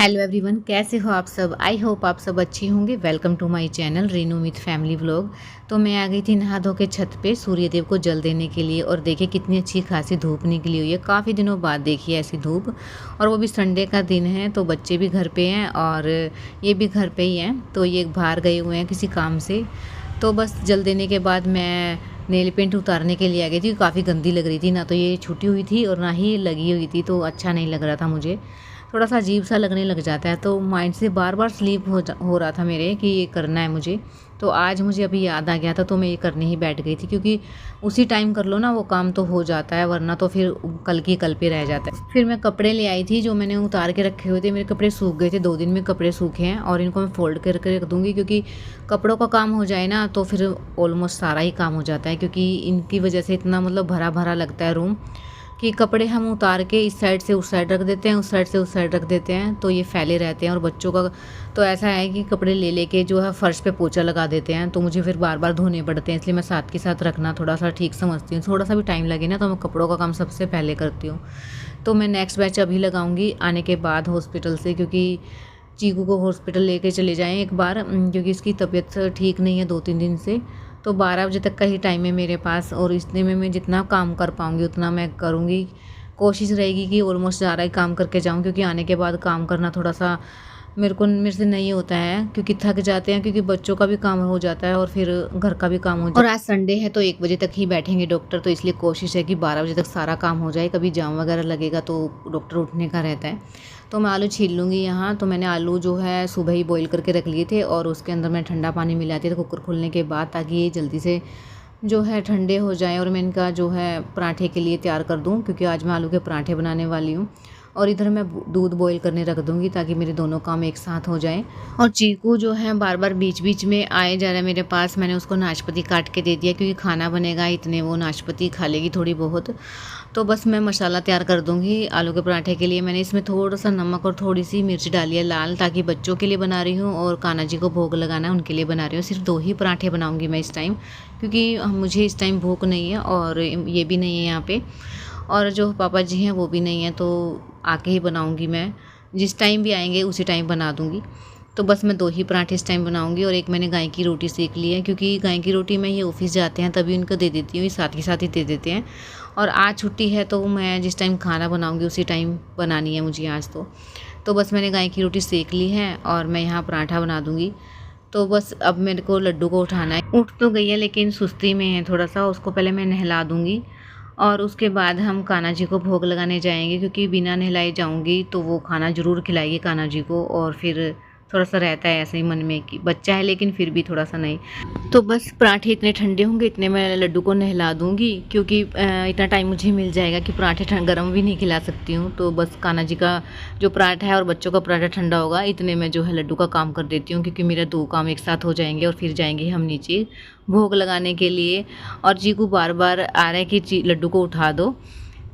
Hello everyone, कैसे हो आप सब। आई होप आप सब अच्छी होंगे। Welcome to my channel Reenu with family vlog. तो मैं आ गई थी नहा धो के छत पे सूर्यदेव को जल देने के लिए। और देखिए कितनी अच्छी खासी धूप निकली हुई है। काफ़ी दिनों बाद देखी है ऐसी धूप, और वो भी संडे का दिन है। तो बच्चे भी घर पे हैं और ये भी घर पे ही हैं। तो ये बाहर गए हुए हैं किसी काम से। तो बस जल देने के बाद मैं नेल पेंट उतारने के लिए आ गई थी। काफ़ी गंदी लग रही थी, ना तो ये छूटी हुई थी और ना ही लगी हुई थी, तो अच्छा नहीं लग रहा था मुझे। थोड़ा सा अजीब सा लगने लग जाता है। तो माइंड से बार बार स्लीप हो रहा था मेरे कि ये करना है मुझे। तो आज मुझे अभी याद आ गया था, तो मैं ये करने ही बैठ गई थी, क्योंकि उसी टाइम कर लो ना वो काम तो हो जाता है, वरना तो फिर कल की कल पे रह जाता है। फिर मैं कपड़े ले आई थी जो मैंने उतार के रखे हुए थे। मेरे कपड़े सूख गए थे, 2 दिन में कपड़े सूखे हैं, और इनको मैं फोल्ड करके रख दूँगी, क्योंकि कपड़ों का काम हो जाए ना तो फिर ऑलमोस्ट सारा ही काम हो जाता है। क्योंकि इनकी वजह से इतना मतलब भरा भरा लगता है रूम, कि कपड़े हम उतार के इस साइड से उस साइड रख देते हैं, उस साइड से उस साइड रख देते हैं, तो ये फैले रहते हैं। और बच्चों का तो ऐसा है कि कपड़े ले लेके जो है फर्श पे पोछा लगा देते हैं, तो मुझे फिर बार बार धोने पड़ते हैं। इसलिए मैं साथ के साथ रखना थोड़ा सा ठीक समझती हूँ। थोड़ा सा भी टाइम लगे ना तो मैं कपड़ों का काम सबसे पहले करती हूँ। तो मैं नेक्स्ट बैच अभी लगाऊंगी आने के बाद हॉस्पिटल से, क्योंकि चीकू को हॉस्पिटल लेके चले जाएं एक बार, क्योंकि इसकी तबीयत ठीक नहीं है 2-3 दिन से। तो 12 बजे तक का ही टाइम है मेरे पास, और इतने में मैं जितना काम कर पाऊँगी उतना मैं करूँगी। कोशिश रहेगी कि ऑलमोस्ट ज़्यादा ही काम करके जाऊँ, क्योंकि आने के बाद काम करना थोड़ा सा मेरे से नहीं होता है, क्योंकि थक जाते हैं, क्योंकि बच्चों का भी काम हो जाता है और फिर घर का भी काम हो जाता है। और आज संडे है तो 1 बजे तक ही बैठेंगे डॉक्टर, तो इसलिए कोशिश है कि 12 बजे तक सारा काम हो जाए। कभी जाम वगैरह लगेगा तो डॉक्टर उठने का रहता है। तो मैं आलू छील लूँगी यहाँ। तो मैंने आलू जो है सुबह ही बॉईल करके रख लिए थे, और उसके अंदर मैं ठंडा पानी मिला दिया था कुकर खुलने के बाद, ताकि ये जल्दी से जो है ठंडे हो जाएँ और मैं इनका जो है पराठे के लिए तैयार कर दूँ, क्योंकि आज मैं आलू के पराठे बनाने वाली हूँ। और इधर मैं दूध बॉईल करने रख दूँगी, ताकि मेरे दोनों काम एक साथ हो जाएँ। और चीकू जो है बार बार बीच बीच में आए जा रहा है मेरे पास। मैंने उसको नाशपाती काट के दे दिया, क्योंकि खाना बनेगा, इतने वो नाशपाती खा लेगी थोड़ी बहुत। तो बस मैं मसाला तैयार कर दूँगी आलू के पराठे के लिए। मैंने इसमें थोड़ा सा नमक और थोड़ी सी मिर्च डाली है लाल, ताकि बच्चों के लिए बना रही हूँ और कान्हा जी को भोग लगाना है उनके लिए बना रही हूँ। सिर्फ 2 ही पराठे बनाऊँगी मैं इस टाइम, क्योंकि मुझे इस टाइम भूख नहीं है और ये भी नहीं है यहाँ पे, और जो पापा जी हैं वो भी नहीं है, तो आके ही बनाऊँगी मैं। जिस टाइम भी आएंगे उसी टाइम बना दूँगी। तो बस मैं 2 ही पराठे इस टाइम बनाऊँगी, और एक मैंने गाय की रोटी सेक ली है, क्योंकि गाय की रोटी मैं ये ऑफिस जाते हैं तभी उनको दे देती हूँ, ये साथ के साथ ही दे देते हैं। और आज छुट्टी है तो मैं जिस टाइम खाना बनाऊँगी उसी टाइम बनानी है मुझे आज तो बस मैंने गाय की रोटी सेक ली है और मैं यहाँ पराठा बना दूँगी। तो बस अब मेरे को लड्डू को उठाना है। उठ तो गई है लेकिन सुस्ती में है थोड़ा सा, उसको पहले मैं नहला दूँगी, और उसके बाद हम कान्हा जी को भोग लगाने जाएंगे, क्योंकि बिना नहलाए जाऊंगी तो वो खाना ज़रूर खिलाएगी कान्हा जी को, और फिर थोड़ा सा रहता है ऐसे ही मन में कि बच्चा है लेकिन फिर भी थोड़ा सा नहीं। तो बस पराठे इतने ठंडे होंगे इतने मैं लड्डू को नहला दूंगी, क्योंकि इतना टाइम मुझे मिल जाएगा कि पराठे गर्म भी नहीं खिला सकती हूँ। तो बस कान्हा जी का जो पराठा है और बच्चों का पराठा ठंडा होगा, इतने में जो है लड्डू का काम कर देती हूँ, क्योंकि मेरे 2 काम एक साथ हो जाएंगे, और फिर जाएंगे हम नीचे भोग लगाने के लिए। और चीकू बार बार आ रहा है कि लड्डू को उठा दो,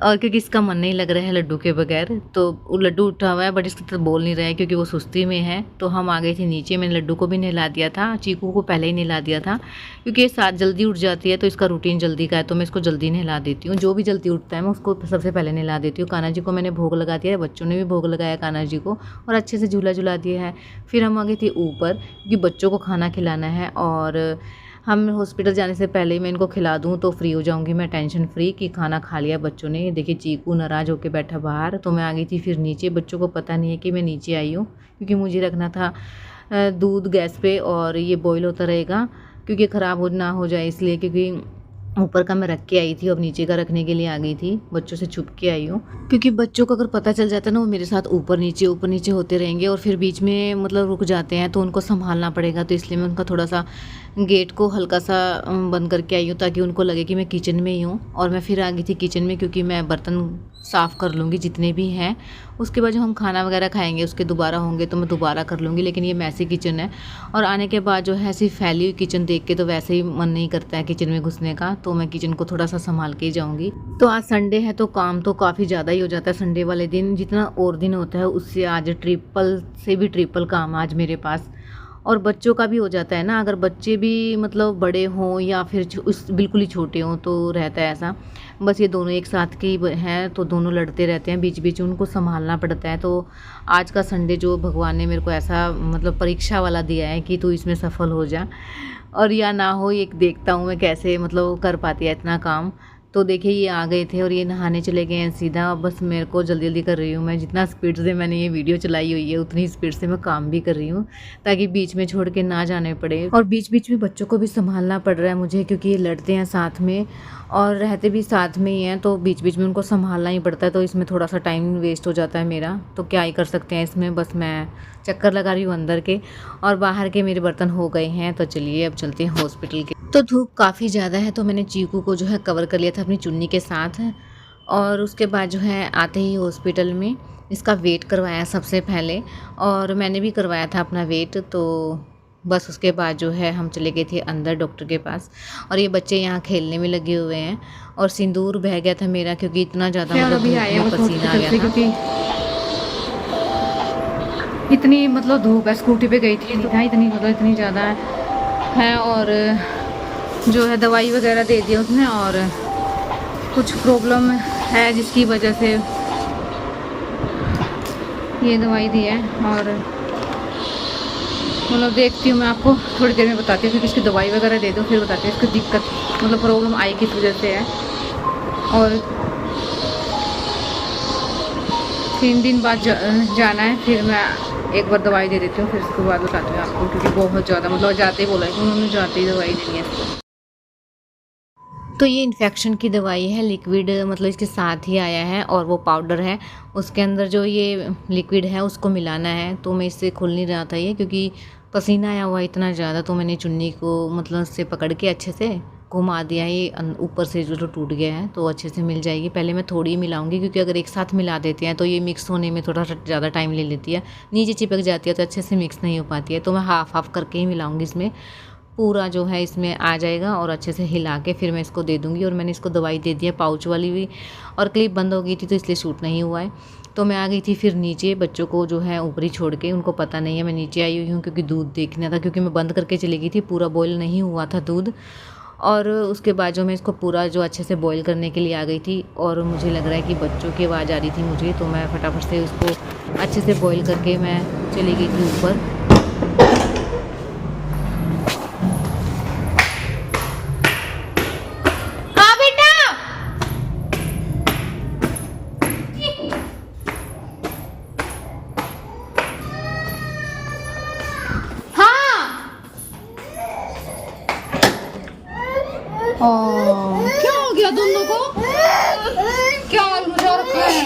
और क्योंकि इसका मन नहीं लग रहा है लड्डू के बगैर, तो वो लड्डू उठा हुआ है बट इसके तरफ बोल नहीं रहा है, क्योंकि वो सुस्ती में है। तो हम आ गए थे नीचे। मैंने लड्डू को भी नहला दिया था, चीकू को पहले ही नहला दिया था, क्योंकि ये साथ जल्दी उठ जाती है तो इसका रूटीन जल्दी का है, तो मैं इसको जल्दी नहला देती हूँ। जो भी जल्दी उठता है मैं उसको सबसे पहले नहला देती हूँ। कान्हा जी को मैंने भोग लगा दिया है, बच्चों ने भी भोग लगाया कान्हा जी को, और अच्छे से झूला झुला दिया है। फिर हम आ गए थे ऊपर, क्योंकि बच्चों को खाना खिलाना है, और हम हॉस्पिटल जाने से पहले ही मैं इनको खिला दूँ तो फ्री हो जाऊँगी मैं, टेंशन फ्री कि खाना खा लिया बच्चों ने। देखिए चीकू नाराज़ होकर बैठा बाहर। तो मैं आ गई थी फिर नीचे। बच्चों को पता नहीं है कि मैं नीचे आई हूँ, क्योंकि मुझे रखना था दूध गैस पे, और ये बॉईल होता रहेगा, क्योंकि ख़राब हो ना हो जाए इसलिए, क्योंकि ऊपर का मैं रख के आई थी, अब नीचे का रखने के लिए आ गई थी। बच्चों से छुप के आई हूँ, क्योंकि बच्चों को अगर पता चल जाता है ना वो मेरे साथ ऊपर नीचे होते रहेंगे, और फिर बीच में मतलब रुक जाते हैं, तो उनको संभालना पड़ेगा। तो इसलिए मैं उनका थोड़ा सा गेट को हल्का सा बंद करके आई हूँ, ताकि उनको लगे कि मैं किचन में ही हूँ। और मैं फिर आ गई थी किचन में, क्योंकि मैं बर्तन साफ़ कर लूँगी जितने भी हैं, उसके बाद जब हम खाना वगैरह खाएंगे उसके दोबारा होंगे तो मैं दोबारा कर लूँगी। लेकिन ये मैसी किचन है, और आने के बाद जो है ऐसी फैली हुई किचन देख के तो वैसे ही मन नहीं करता है किचन में घुसने का, तो मैं किचन को थोड़ा सा संभाल के ही जाऊँगी। तो आज संडे है तो काम तो काफ़ी ज़्यादा ही हो जाता है संडे वाले दिन, जितना और दिन होता है उससे आज ट्रिपल से भी ट्रिपल काम आज मेरे पास। और बच्चों का भी हो जाता है ना, अगर बच्चे भी मतलब बड़े हों या फिर उस बिल्कुल ही छोटे हों तो रहता है ऐसा। बस ये दोनों एक साथ के ही हैं तो दोनों लड़ते रहते हैं, बीच बीच उनको संभालना पड़ता है। तो आज का संडे जो भगवान ने मेरे को ऐसा मतलब परीक्षा वाला दिया है कि तू इसमें सफल हो जा और या ना हो, ये देखता हूँ मैं कैसे मतलब कर पाती है इतना काम। तो देखिए ये आ गए थे और ये नहाने चले गए हैं सीधा। बस मेरे को जल्दी जल्दी कर रही हूँ मैं, जितना स्पीड से मैंने ये वीडियो चलाई हुई है उतनी स्पीड से मैं काम भी कर रही हूँ ताकि बीच में छोड़ के ना जाने पड़े। और बीच बीच में बच्चों को भी संभालना पड़ रहा है मुझे, क्योंकि ये लड़ते हैं साथ में और रहते भी साथ में ही हैं, तो बीच बीच में उनको संभालना ही पड़ता है। तो इसमें थोड़ा सा टाइम वेस्ट हो जाता है मेरा, तो क्या ही कर सकते हैं इसमें। बस मैं चक्कर लगा रही हूँ अंदर के, और बाहर के मेरे बर्तन हो गए हैं। तो चलिए अब चलते हैं हॉस्पिटल के। तो धूप काफ़ी ज़्यादा है तो मैंने चीकू को जो है कवर कर लिया था अपनी चुन्नी के साथ, और उसके बाद जो है आते ही हॉस्पिटल में इसका वेट करवाया सबसे पहले, और मैंने भी करवाया था अपना वेट। तो बस उसके बाद जो है हम चले गए थे अंदर डॉक्टर के पास, और ये बच्चे यहाँ खेलने में लगे हुए हैं, और सिंदूर बह गया था मेरा क्योंकि इतना ज़्यादा मतलब पसीना आ गया था। इतनी मतलब धूप है, स्कूटी पे गई थी इतनी मतलब इतनी ज़्यादा है, और जो है दवाई वगैरह दे दी उसने, और कुछ प्रॉब्लम है जिसकी वजह से ये दवाई दी है। और मतलब देखती हूँ मैं आपको थोड़ी देर में बताती हूँ, क्योंकि इसकी दवाई वगैरह दे दो फिर बताती हूँ इसकी दिक्कत मतलब प्रॉब्लम आई किस वजह से है। और 3 दिन बाद जाना है, फिर मैं एक बार दवाई दे देती हूँ, फिर उसके बाद बताती हूँ आपको, क्योंकि बहुत ज़्यादा मतलब जाते ही बोला है कि उन्होंने जाते ही दवाई देनी है। तो ये इन्फेक्शन की दवाई है, लिक्विड मतलब इसके साथ ही आया है, और वो पाउडर है उसके अंदर जो ये लिक्विड है उसको मिलाना है। तो मैं इससे खुल नहीं रहा था ये, क्योंकि पसीना आया हुआ इतना ज़्यादा, तो मैंने चुन्नी को मतलब से पकड़ के अच्छे से घुमा दिया। ये ऊपर से जो टूट गया है तो अच्छे से मिल जाएगी। पहले मैं थोड़ी ही मिलाऊंगी, क्योंकि अगर एक साथ मिला देते हैं तो ये मिक्स होने में थोड़ा ज़्यादा टाइम ले लेती है, नीचे चिपक जाती है तो अच्छे से मिक्स नहीं हो पाती है। तो मैं हाफ हाफ करके ही मिलाऊंगी, इसमें पूरा जो है इसमें आ जाएगा, और अच्छे से हिला के फिर मैं इसको दे दूँगी। और मैंने इसको दवाई दे दी है पाउच वाली भी, और क्लिप बंद हो गई थी तो इसलिए शूट नहीं हुआ है। तो मैं आ गई थी फिर नीचे, बच्चों को जो है ऊपर ही छोड़ के, उनको पता नहीं है मैं नीचे आई हुई हूँ, क्योंकि दूध देखना था, क्योंकि मैं बंद करके चली गई थी, पूरा बॉयल नहीं हुआ था दूध। और उसके बाद जो मैं इसको पूरा जो अच्छे से बॉईल करने के लिए आ गई थी, और मुझे लग रहा है कि बच्चों की आवाज़ आ रही थी मुझे, तो मैं फटाफट से उसको अच्छे से बॉईल करके मैं चली गई थी ऊपर। क्या हो गया दोनों को? क्या रुझा रखा है?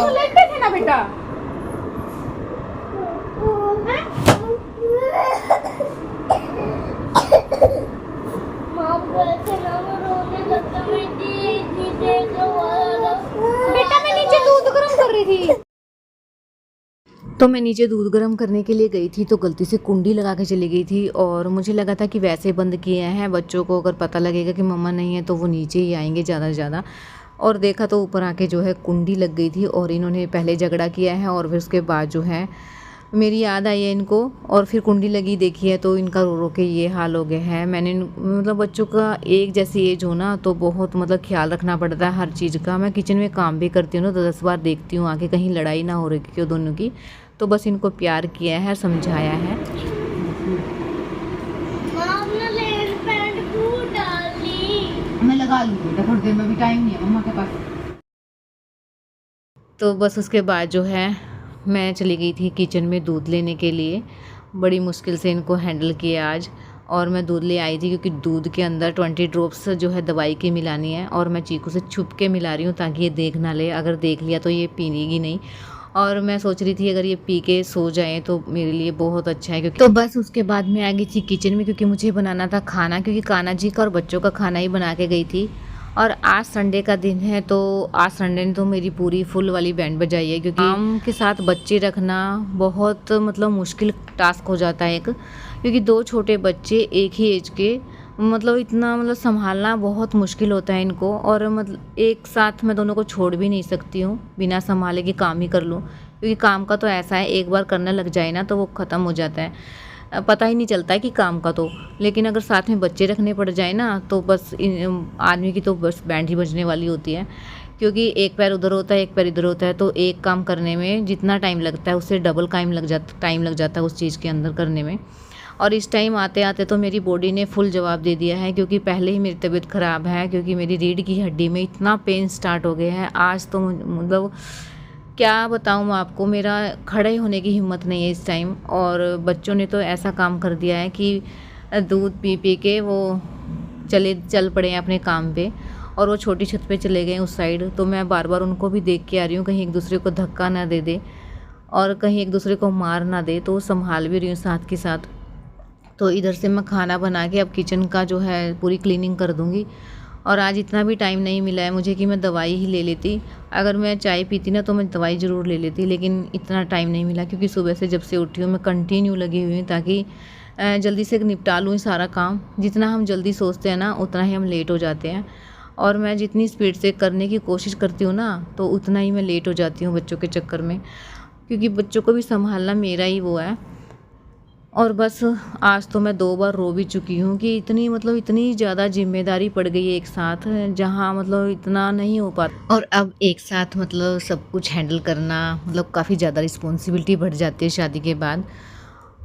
लेटे थे ना बेटा? बेटा मैं नीचे दूध गर्म कर रही थी। तो मैं नीचे दूध गर्म करने के लिए गई थी, तो गलती से कुंडी लगा के चली गई थी, और मुझे लगा था कि वैसे बंद किए हैं, बच्चों को अगर पता लगेगा कि मम्मा नहीं है तो वो नीचे ही आएंगे ज़्यादा से ज़्यादा। और देखा तो ऊपर आके जो है कुंडी लग गई थी, और इन्होंने पहले झगड़ा किया है, और फिर उसके बाद जो है मेरी याद आई है इनको, और फिर कुंडी लगी देखी है तो इनका रो रो के ये हाल हो गया है। मैंने मतलब बच्चों का एक जैसी एज हो ना तो बहुत मतलब ख्याल रखना पड़ता है हर चीज़ का। मैं किचन में काम भी करती हूँ ना तो 10 बार देखती हूँ आके कहीं लड़ाई ना हो रही क्यों दोनों की। तो बस इनको प्यार किया है, समझाया है। मैं लगा लूँगी बेटा, थोड़ी देर में भी टाइम नहीं है मम्मा के पास। तो बस उसके बाद जो है मैं चली गई थी किचन में दूध लेने के लिए। बड़ी मुश्किल से इनको हैंडल किया आज, और मैं दूध ले आई थी क्योंकि दूध के अंदर 20 ड्रॉप्स जो है दवाई की मिलानी है, और मैं चीकू से छुप के मिला रही हूँ ताकि ये देख ना ले। अगर देख लिया तो ये पीनेगी नहीं, और मैं सोच रही थी अगर ये पी के सो जाए तो मेरे लिए बहुत अच्छा है। क्योंकि तो बस उसके बाद मैं आ गई थी किचन में, क्योंकि मुझे बनाना था खाना, क्योंकि कान्हा जी का और बच्चों का खाना ही बना के गई थी। और आज संडे का दिन है, तो आज संडे ने तो मेरी पूरी फुल वाली बैंड बजाई है, क्योंकि काम के साथ बच्चे रखना बहुत मतलब मुश्किल टास्क हो जाता है एक, क्योंकि 2 छोटे बच्चे एक ही एज के, मतलब इतना मतलब संभालना बहुत मुश्किल होता है इनको। और मतलब एक साथ मैं दोनों को छोड़ भी नहीं सकती हूँ बिना संभाले कि काम ही कर लूँ, क्योंकि काम का तो ऐसा है, एक बार करने लग जाए ना तो वो ख़त्म हो जाता है। पता ही नहीं चलता है कि काम का तो। लेकिन अगर साथ में बच्चे रखने पड़ जाए ना तो बस आदमी की तो बस बैंड ही बजने वाली होती है। क्योंकि एक पैर उधर होता है, एक पैर इधर होता है, तो एक काम करने में जितना टाइम लगता है उससे डबल टाइम लग जाता है उस चीज़ के अंदर करने में। और इस टाइम आते-आते तो मेरी बॉडी ने फुल जवाब दे दिया है, क्योंकि पहले ही मेरी तबीयत ख़राब है, क्योंकि मेरी रीढ़ की हड्डी में इतना पेन स्टार्ट हो गया है। आज तो मतलब क्या बताऊँ मैं आपको, मेरा खड़े होने की हिम्मत नहीं है इस टाइम। और बच्चों ने तो ऐसा काम कर दिया है कि दूध पी के वो चल पड़े हैं अपने काम पे, और वो छोटी छत पे चले गए उस साइड। तो मैं बार बार उनको भी देख के आ रही हूँ, कहीं एक दूसरे को धक्का ना दे दे और कहीं एक दूसरे को मार ना दे, तो संभाल भी रही हूँ साथ के साथ। तो इधर से मैं खाना बना के अब किचन का जो है पूरी क्लीनिंग कर दूँगी। और आज इतना भी टाइम नहीं मिला है मुझे कि मैं दवाई ही ले लेती। अगर मैं चाय पीती ना तो मैं दवाई ज़रूर ले लेती, लेकिन इतना टाइम नहीं मिला, क्योंकि सुबह से जब से उठी हूँ मैं कंटिन्यू लगी हुई हूँ, ताकि जल्दी से निपटा लूँ सारा काम। जितना हम जल्दी सोचते हैं ना उतना ही हम लेट हो जाते हैं। और मैं जितनी स्पीड से करने की कोशिश करती हूँ ना तो उतना ही मैं लेट हो जाती हूँ बच्चों के चक्कर में, क्योंकि बच्चों को भी संभालना मेरा ही वो है। और बस आज तो मैं 2 बार रो भी चुकी हूँ कि इतनी ज़्यादा ज़िम्मेदारी पड़ गई है एक साथ, जहाँ इतना नहीं हो पाता। और अब एक साथ सब कुछ हैंडल करना काफ़ी ज़्यादा रिस्पॉन्सिबिलिटी बढ़ जाती है शादी के बाद।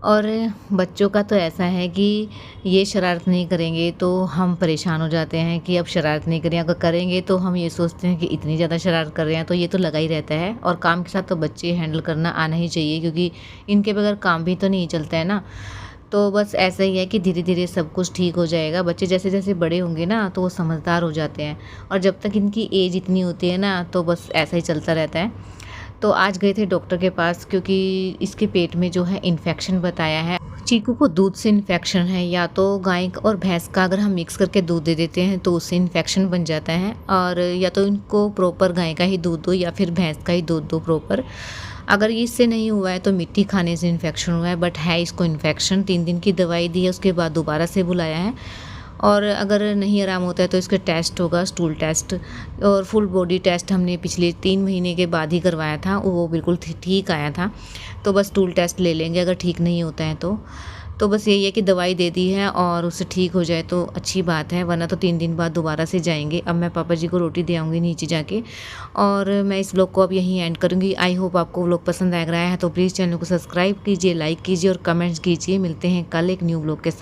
और बच्चों का तो ऐसा है कि ये शरारत नहीं करेंगे तो हम परेशान हो जाते हैं कि अब शरारत नहीं करें, अगर करेंगे तो हम ये सोचते हैं कि इतनी ज़्यादा शरारत कर रहे हैं, तो ये तो लगा ही रहता है। और काम के साथ तो बच्चे हैंडल करना आना ही चाहिए, क्योंकि इनके बगैर काम भी तो नहीं चलता है ना। तो बस ऐसा ही है कि धीरे धीरे सब कुछ ठीक हो जाएगा। बच्चे जैसे जैसे बड़े होंगे ना तो वो समझदार हो जाते हैं, और जब तक इनकी एज इतनी होती है ना तो बस ऐसा ही चलता रहता है। तो आज गए थे डॉक्टर के पास, क्योंकि इसके पेट में जो है इन्फेक्शन बताया है। चीकू को दूध से इन्फेक्शन है, या तो गाय और भैंस का अगर हम मिक्स करके दूध दे देते हैं तो उससे इन्फेक्शन बन जाता है, और या तो इनको प्रॉपर गाय का ही दूध दो या फिर भैंस का ही दूध दो प्रॉपर। अगर इससे नहीं हुआ है तो मिट्टी खाने से इन्फेक्शन हुआ है, बट है इसको इन्फेक्शन। 3 दिन की दवाई दी है, उसके बाद दोबारा से बुलाया है। और अगर नहीं आराम होता है तो इसका टेस्ट होगा, स्टूल टेस्ट और फुल बॉडी टेस्ट हमने पिछले 3 महीने के बाद ही करवाया था, वो बिल्कुल ठीक आया था। तो बस स्टूल टेस्ट ले लेंगे अगर ठीक नहीं होता है तो बस यही है कि दवाई दे दी है और उससे ठीक हो जाए तो अच्छी बात है, वरना तो 3 दिन बाद दोबारा से जाएंगे। अब मैं पापा जी को रोटी दे आऊँगी नीचे जाके, और मैं इस ब्लॉग को अब यहीं एंड करूँगी। आई होप आपको ब्लॉग पसंद आ रहा है, तो प्लीज़ चैनल को सब्सक्राइब कीजिए, लाइक कीजिए और कमेंट्स कीजिए। मिलते हैं कल एक न्यू ब्लॉग के साथ।